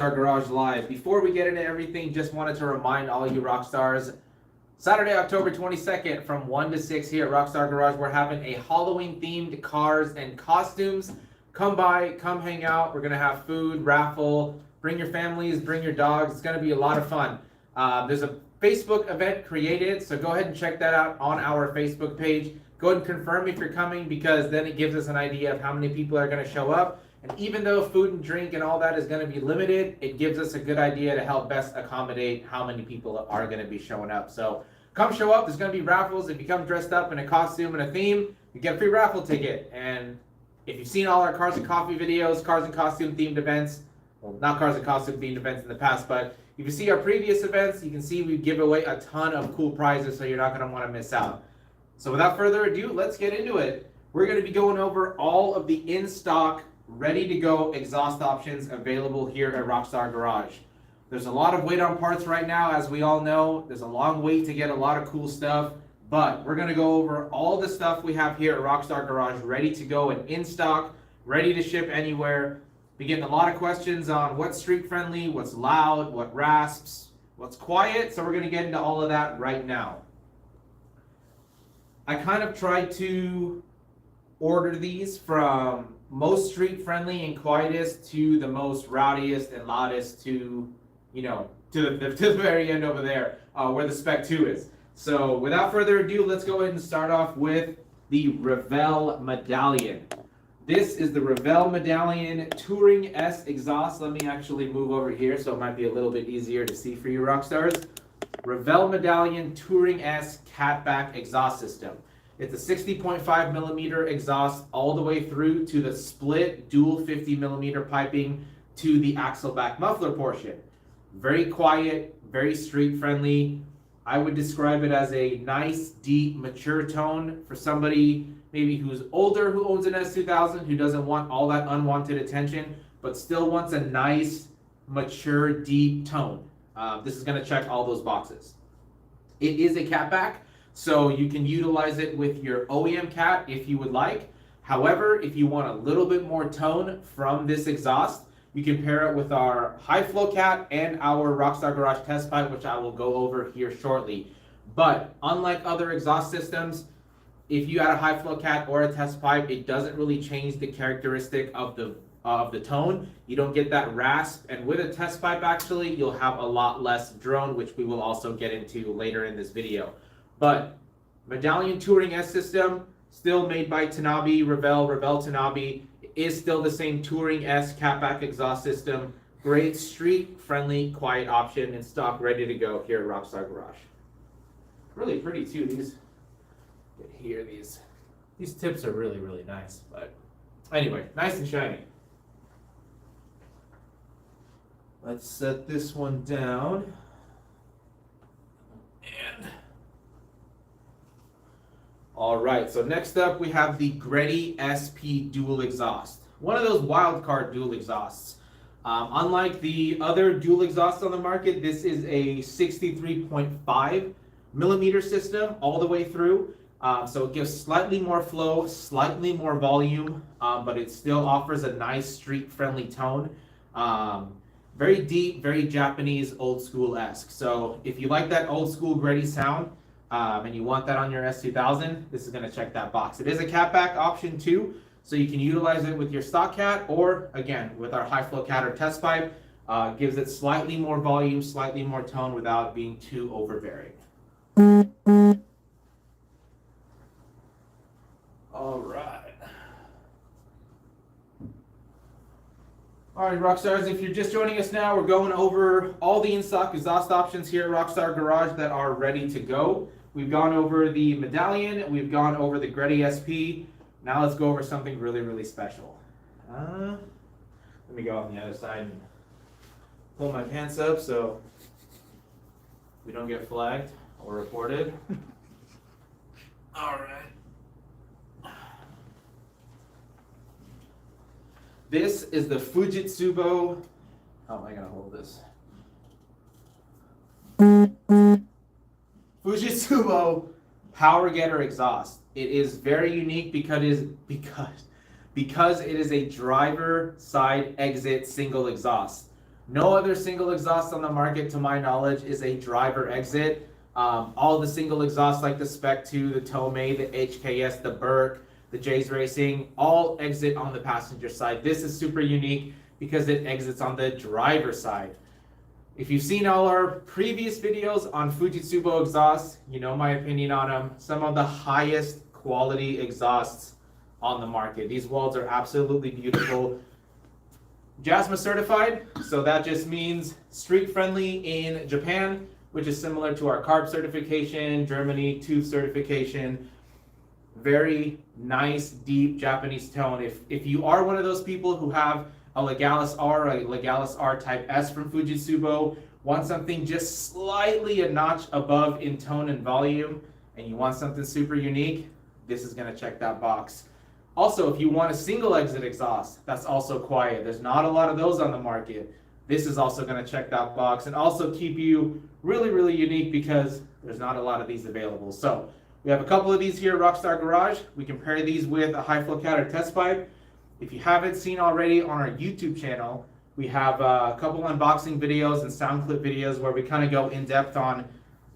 Rockstar Garage Live. Before we get into everything, just wanted to remind all you rock stars, Saturday, October 22nd from 1 to 6 here at Rockstar Garage, we're having a Halloween-themed cars and costumes. Come by, come hang out. We're going to have food, raffle, bring your families, bring your dogs. It's going to be a lot of fun. There's a Facebook event created, so go ahead and check that out on our Facebook page. Go ahead and confirm if you're coming, because then it gives us an idea of how many people are going to show up. And even though food and drink and all that is going to be limited, it gives us a good idea to help best accommodate how many people are going to be showing up. So come show up. There's going to be raffles. If you come dressed up in a costume and a theme, you get a free raffle ticket. And if you've seen all our Cars and Coffee videos, Cars and Costume themed events, well, not Cars and Costume themed events in the past, but if you see our previous events, you can see we give away a ton of cool prizes, so you're not going to want to miss out. So without further ado, let's get into it. We're going to be going over all of the in-stock, ready-to-go exhaust options available here at Rockstar Garage. There's a lot of wait on parts right now, as we all know. There's a long wait to get a lot of cool stuff, but we're going to go over all the stuff we have here at Rockstar Garage, ready to go and in stock, ready to ship anywhere. We're getting a lot of questions on what's street-friendly, what's loud, what rasps, what's quiet, so we're going to get into all of that right now. I kind of tried to order these from most street-friendly and quietest to the most rowdiest and loudest to, you know, to the very end over there, where the Spec 2 is. So without further ado, let's go ahead and start off with the Revell Medallion. This is the Revell Medallion Touring S exhaust. Let me actually move over here so it might be a little bit easier to see for you rock stars. Revell Medallion Touring S catback exhaust system. It's a 60.5 millimeter exhaust all the way through to the split dual 50 millimeter piping to the axle back muffler portion. Very quiet, very street friendly. I would describe it as a nice, deep, mature tone for somebody maybe who's older, who owns an S2000, who doesn't want all that unwanted attention, but still wants a nice, mature, deep tone. This is going to check all those boxes. It is a catback, so you can utilize it with your OEM cat if you would like. However, if you want a little bit more tone from this exhaust, you can pair it with our high flow cat and our Rockstar Garage test pipe, which I will go over here shortly. But unlike other exhaust systems, if you add a high flow cat or a test pipe, it doesn't really change the characteristic of the tone. You don't get that rasp, and with a test pipe actually you'll have a lot less drone, which we will also get into later in this video. But Medallion Touring S system, still made by Tanabe, Revell Tanabe, is still the same Touring S catback exhaust system. Great street friendly, quiet option in stock, ready to go here at Rockstar Garage. Really pretty too. These tips are really, really nice. But anyway, nice and shiny. Let's set this one down. And all right, so next up we have the Greddy SP dual exhaust. One of those wild card dual exhausts. Unlike the other dual exhausts on the market, this is a 63.5 millimeter system all the way through. So it gives slightly more flow, slightly more volume, but it still offers a nice street-friendly tone. Very deep, very Japanese, old-school-esque. So if you like that old-school Greddy sound, and you want that on your S2000, this is going to check that box. It is a catback option too, so you can utilize it with your stock cat, or again, with our high-flow cat or test pipe. Gives it slightly more volume, slightly more tone without being too overbearing. All right, Rockstars, if you're just joining us now, we're going over all the in-stock exhaust options here at Rockstar Garage that are ready to go. We've gone over the Medallion, we've gone over the Greddy SP. Now let's go over something really, really special. Let me go on the other side and pull my pants up so we don't get flagged or reported. All right. This is the Fujitsu. How am I going to hold this? Fujitsu Power Getter exhaust. It is very unique because it is a driver side exit single exhaust. No other single exhaust on the market, to my knowledge, is a driver exit. All the single exhausts like the Spec 2, the Tomei, the HKS, the Burke, the Jays Racing, all exit on the passenger side. This is super unique because it exits on the driver side. If you've seen all our previous videos on Fujitsubo exhausts, you know my opinion on them. Some of the highest quality exhausts on the market. These welds are absolutely beautiful. JASMA certified, so that just means street friendly in Japan, which is similar to our carb certification, Germany tooth certification. Very nice, deep Japanese tone. If you are one of those people who have a Legalis R, a Legalis R Type S from Fujitsubo, want something just slightly a notch above in tone and volume, and you want something super unique, this is going to check that box. Also, if you want a single exit exhaust, that's also quiet. There's not a lot of those on the market. This is also going to check that box and also keep you really, really unique because there's not a lot of these available. So we have a couple of these here at Rockstar Garage. We can pair these with a high flow counter test pipe. If you haven't seen already on our YouTube channel, we have a couple unboxing videos and sound clip videos where we kind of go in depth on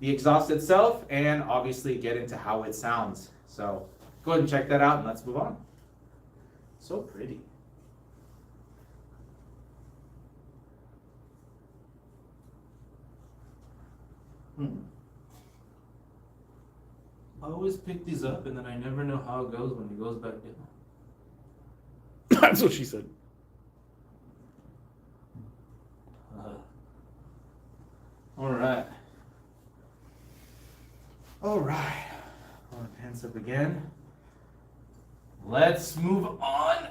the exhaust itself and obviously get into how it sounds. So go ahead and check that out and let's move on. So pretty. I always pick these up and then I never know how it goes when it goes back down. That's what she said. All right. All right. Hands up again. Let's move on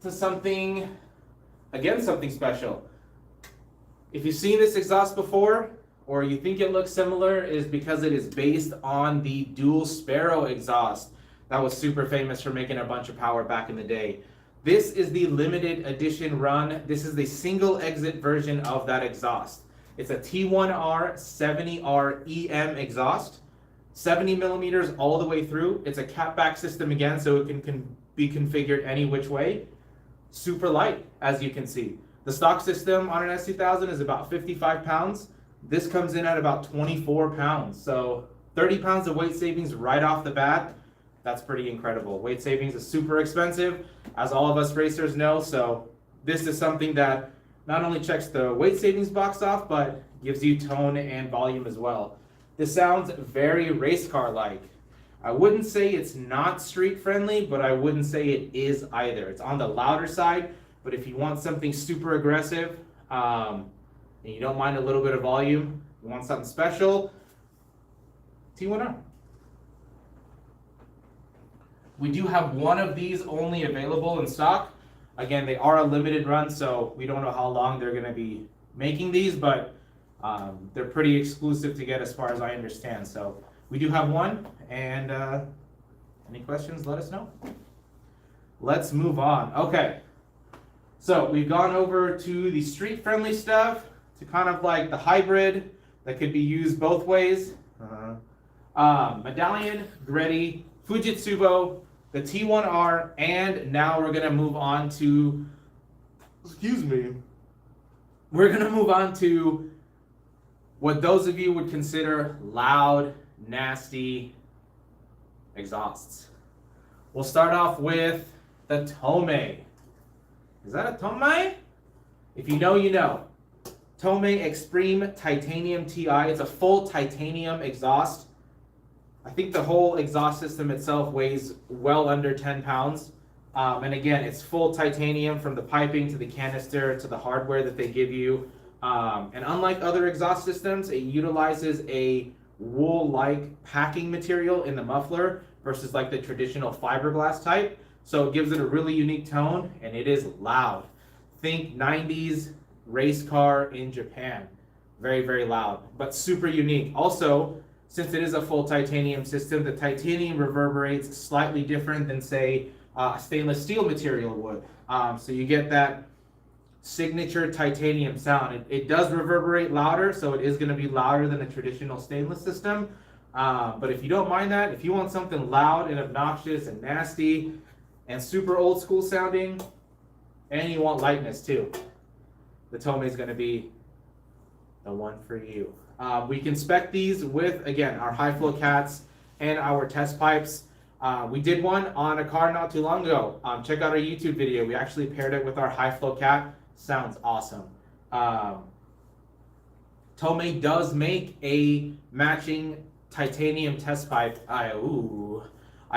to something special. If you've seen this exhaust before, or you think it looks similar, is because it is based on the dual Sparrow exhaust that was super famous for making a bunch of power back in the day. This is the limited edition run. This is the single exit version of that exhaust. It's a T1R 70R EM exhaust, 70 millimeters all the way through. It's a catback system again, so it can be configured any which way. Super light, as you can see. The stock system on an S2000 is about 55 pounds. This comes in at about 24 pounds. So 30 pounds of weight savings right off the bat. That's pretty incredible. Weight savings is super expensive, as all of us racers know. So this is something that not only checks the weight savings box off, but gives you tone and volume as well. This sounds very race car-like. I wouldn't say it's not street friendly, but I wouldn't say it is either. It's on the louder side, but if you want something super aggressive, and you don't mind a little bit of volume, you want something special, T1R. We do have one of these only available in stock. Again, they are a limited run, so we don't know how long they're going to be making these, but they're pretty exclusive to get as far as I understand. So we do have one, and any questions, let us know. Let's move on. Okay, so we've gone over to the street-friendly stuff, to kind of like the hybrid that could be used both ways. Medallion, Greddy, Fujitsubo, the T1R, and now we're gonna move on to, we're gonna move on to what those of you would consider loud, nasty exhausts. We'll start off with the Tomei. Is that a Tomei? If you know, you know. Tomei Extreme Titanium TI. It's a full titanium exhaust. I think the whole exhaust system itself weighs well under 10 pounds. And again, it's full titanium from the piping to the canister to the hardware that they give you. And unlike other exhaust systems, it utilizes a wool-like packing material in the muffler versus like the traditional fiberglass type. So it gives it a really unique tone, and it is loud. Think 90s race car in Japan. Very, very loud, but super unique. Also, since it is a full titanium system, the titanium reverberates slightly different than, say, a stainless steel material would. So you get that signature titanium sound. It does reverberate louder, so it is going to be louder than a traditional stainless system. But if you don't mind that, if you want something loud and obnoxious and nasty and super old school sounding, and you want lightness too, the Tomei is going to be the one for you. We can spec these with, again, our high flow cats and our test pipes. We did one on a car not too long ago. Check out our YouTube video. We actually paired it with our high flow cat. Sounds awesome. Tomei does make a matching titanium test pipe. I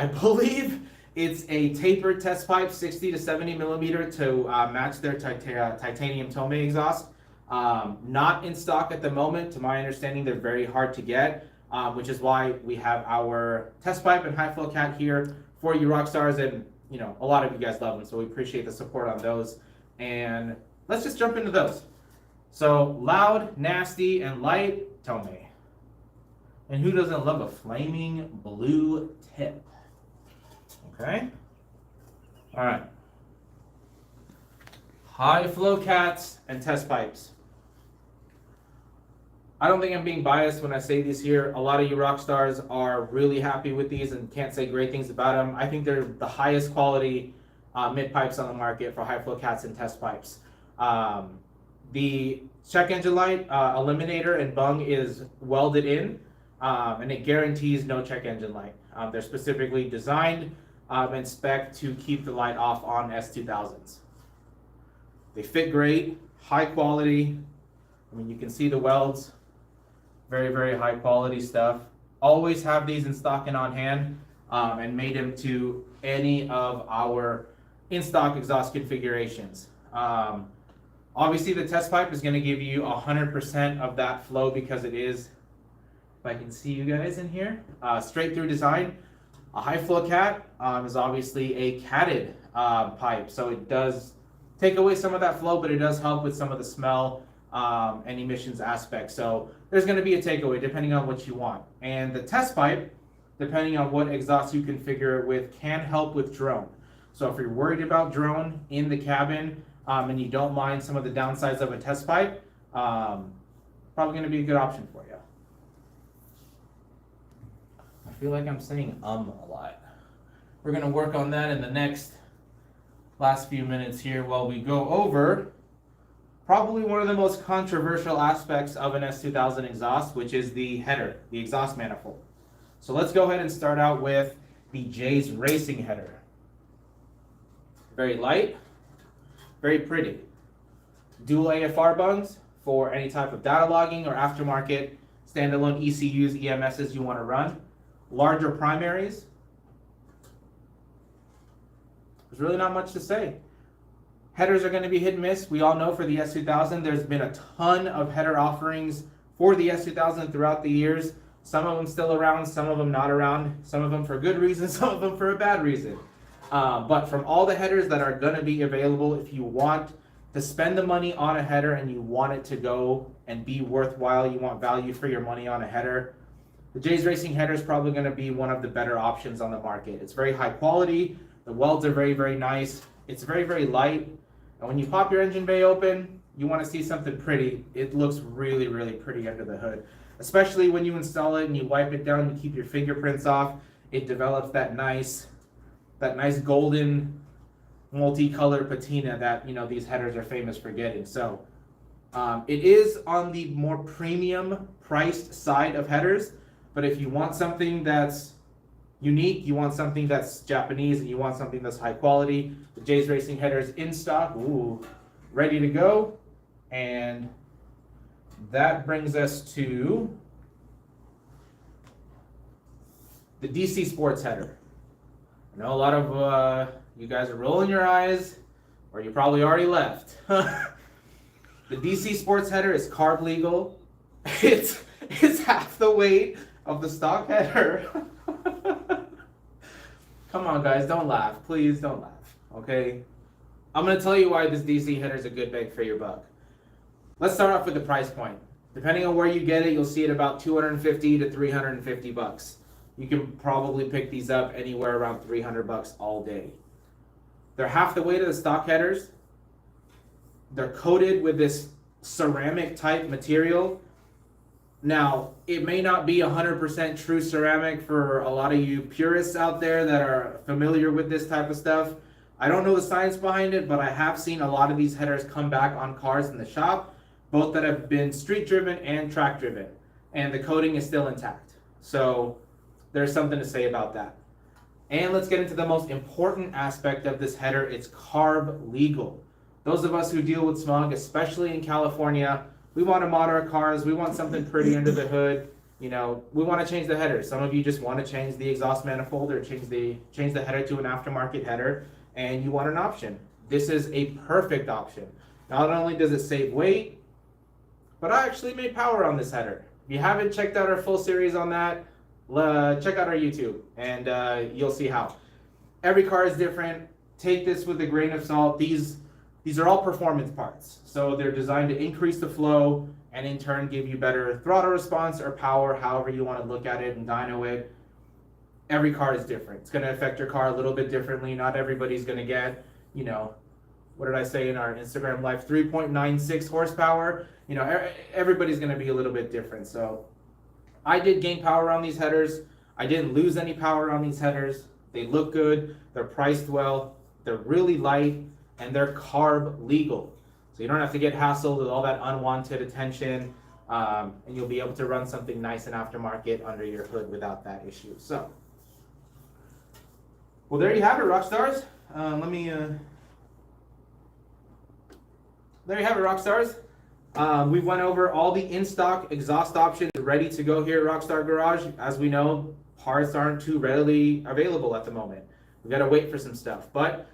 believe it's a tapered test pipe, 60 to 70 millimeter, to match their titanium Tomei exhaust. Not in stock at the moment. To my understanding, they're very hard to get, which is why we have our test pipe and high flow cat here for you rock stars, and you know, a lot of you guys love them, so we appreciate the support on those. And let's just jump into those. So loud, nasty, and light, Tomei. And who doesn't love a flaming blue tip? Okay. All right. High flow cats and test pipes. I don't think I'm being biased when I say these here. A lot of you rock stars are really happy with these and can't say great things about them. I think they're the highest quality mid pipes on the market for high flow cats and test pipes. The check engine light eliminator and bung is welded in, and it guarantees no check engine light. They're specifically designed and spec to keep the light off on S2000s. They fit great, high quality. I mean, you can see the welds. Very, very high quality stuff. Always have these in stock and on hand, and made them to any of our in-stock exhaust configurations. Obviously, the test pipe is going to give you 100% of that flow because it is, if I can see you guys in here, straight through design. A high flow cat is obviously a catted pipe, so it does take away some of that flow, but it does help with some of the smell and emissions aspects. So there's going to be a takeaway depending on what you want. And the test pipe, depending on what exhaust you configure it with, can help with drone. So if you're worried about drone in the cabin, and you don't mind some of the downsides of a test pipe, probably going to be a good option for you. I feel like I'm saying a lot. We're going to work on that in the last few minutes here while we go over probably one of the most controversial aspects of an S2000 exhaust, which is the header, the exhaust manifold. So let's go ahead and start out with the J's Racing header. Very light. Very pretty. Dual AFR bungs for any type of data logging or aftermarket standalone ECUs, EMSs you want to run. Larger primaries. There's really not much to say. Headers are going to be hit and miss. We all know for the S2000, there's been a ton of header offerings for the S2000 throughout the years. Some of them still around, some of them not around, some of them for good reason, some of them for a bad reason. But from all the headers that are going to be available, if you want to spend the money on a header and you want it to go and be worthwhile, you want value for your money on a header, the J's Racing header is probably going to be one of the better options on the market. It's very high quality. The welds are very, very nice. It's very, very light. And when you pop your engine bay open, you want to see something pretty. It looks really, really pretty under the hood. Especially when you install it and you wipe it down, you keep your fingerprints off, it develops that nice golden multicolored patina that, you know, these headers are famous for getting. So it is on the more premium priced side of headers, but if you want something that's unique, you want something that's Japanese, and you want something that's high quality, the J's Racing header is in stock, ready to go. And that brings us to the DC Sports header. I know a lot of you guys are rolling your eyes, or you probably already left. The DC Sports header is carb legal. It's half the weight of the stock header. Come on, guys, don't laugh. Please don't laugh, okay? I'm going to tell you why this DC header is a good bang for your buck. Let's start off with the price point. Depending on where you get it, you'll see it about $250 to $350. You can probably pick these up anywhere around $300 all day. They're half the weight of the stock headers. They're coated with this ceramic type material. Now, it may not be 100% true ceramic for a lot of you purists out there that are familiar with this type of stuff, I don't know the science behind it, but I have seen a lot of these headers come back on cars in the shop, both that have been street driven and track driven, and the coating is still intact. So there's something to say about that. And let's get into the most important aspect of this header. It's carb legal. Those of us who deal with smog, especially in California, we want to mod our cars. We want something pretty under the hood. You know, we want to change the header. Some of you just want to change the exhaust manifold or change the header to an aftermarket header, and you want an option. This is a perfect option. Not only does it save weight, but I actually made power on this header. If you haven't checked out our full series on that, check out our YouTube, and you'll see how. Every car is different. Take this with a grain of salt. These are all performance parts. So they're designed to increase the flow and in turn give you better throttle response or power, however you want to look at it and dyno it. Every car is different. It's going to affect your car a little bit differently. Not everybody's going to get, you know, what did I say in our Instagram live, 3.96 horsepower. You know, everybody's going to be a little bit different. So I did gain power on these headers. I didn't lose any power on these headers. They look good. They're priced well. They're really light, and they're carb legal. So you don't have to get hassled with all that unwanted attention, and you'll be able to run something nice and aftermarket under your hood without that issue. So, well, there you have it, rock stars. There you have it, rock stars. We went over all the in-stock exhaust options ready to go here at Rockstar Garage. As we know, parts aren't too readily available at the moment. We got to wait for some stuff, but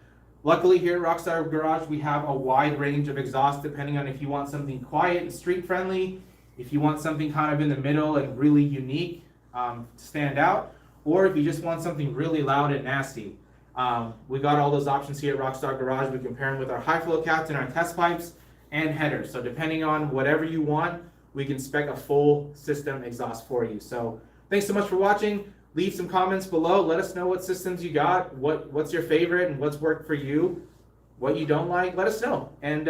luckily here at Rockstar Garage, we have a wide range of exhausts depending on if you want something quiet and street friendly, if you want something kind of in the middle and really unique to stand out, or if you just want something really loud and nasty. We got all those options here at Rockstar Garage. We compare them with our high flow caps and our test pipes and headers. So depending on whatever you want, we can spec a full system exhaust for you. So thanks so much for watching. Leave some comments below. Let us know what systems you got, what's your favorite and what's worked for you, what you don't like, let us know. And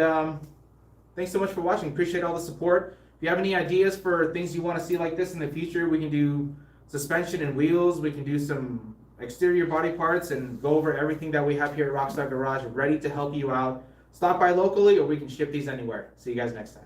thanks so much for watching. Appreciate all the support. If you have any ideas for things you want to see like this in the future, we can do suspension and wheels. We can do some exterior body parts and go over everything that we have here at Rockstar Garage, ready to help you out. Stop by locally or we can ship these anywhere. See you guys next time.